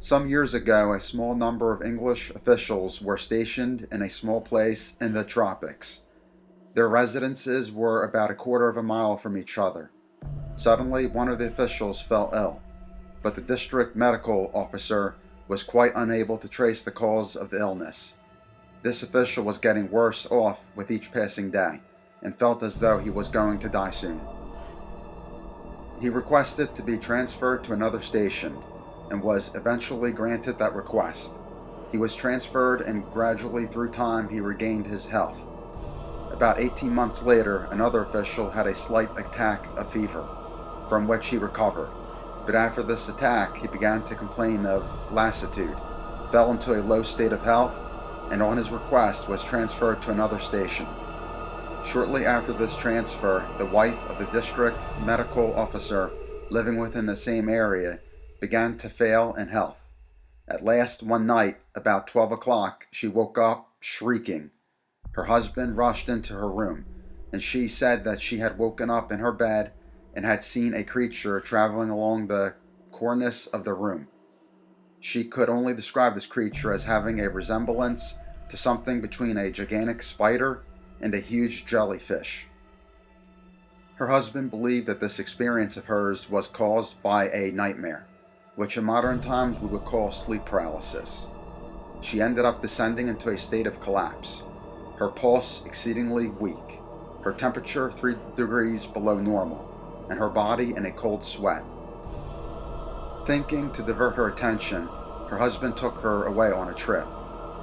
Some years ago, a small number of English officials were stationed in a small place in the tropics. Their residences were about a quarter of a mile from each other. Suddenly, one of the officials fell ill, but the district medical officer was quite unable to trace the cause of the illness. This official was getting worse off with each passing day and felt as though he was going to die soon. He requested to be transferred to another station and was eventually granted that request. He was transferred, and gradually through time he regained his health. About 18 months later, another official had a slight attack of fever, from which he recovered. But after this attack, he began to complain of lassitude, fell into a low state of health, and on his request was transferred to another station. Shortly after this transfer, the wife of the district medical officer living within the same area began to fail in health. At last, one night, about 12 o'clock, she woke up shrieking. Her husband rushed into her room, and she said that she had woken up in her bed and had seen a creature traveling along the cornice of the room. She could only describe this creature as having a resemblance to something between a gigantic spider and a huge jellyfish. Her husband believed that this experience of hers was caused by a nightmare, which in modern times we would call sleep paralysis. She ended up descending into a state of collapse, her pulse exceedingly weak, her temperature 3 degrees below normal, and her body in a cold sweat. Thinking to divert her attention, her husband took her away on a trip,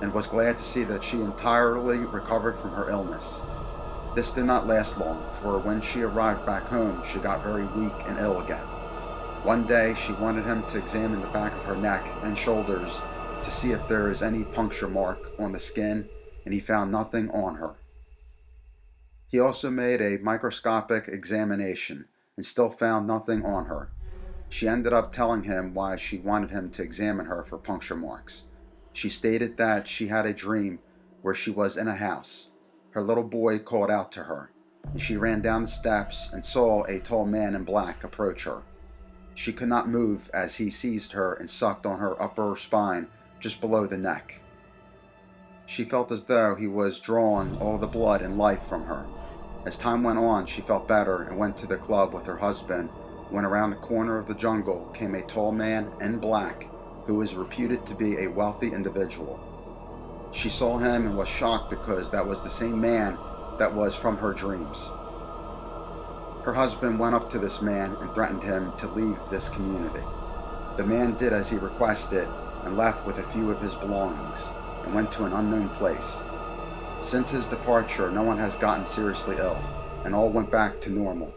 and was glad to see that she entirely recovered from her illness. This did not last long, for when she arrived back home, she got very weak and ill again. One day, she wanted him to examine the back of her neck and shoulders to see if there is any puncture mark on the skin, and he found nothing on her. He also made a microscopic examination and still found nothing on her. She ended up telling him why she wanted him to examine her for puncture marks. She stated that she had a dream where she was in a house. Her little boy called out to her, and she ran down the steps and saw a tall man in black approach her. She could not move as he seized her and sucked on her upper spine just below the neck. She felt as though he was drawing all the blood and life from her. As time went on, she felt better and went to the club with her husband when around the corner of the jungle came a tall man in black who was reputed to be a wealthy individual. She saw him and was shocked because that was the same man that was from her dreams. Her husband went up to this man and threatened him to leave this community. The man did as he requested and left with a few of his belongings and went to an unknown place. Since his departure, no one has gotten seriously ill, and all went back to normal.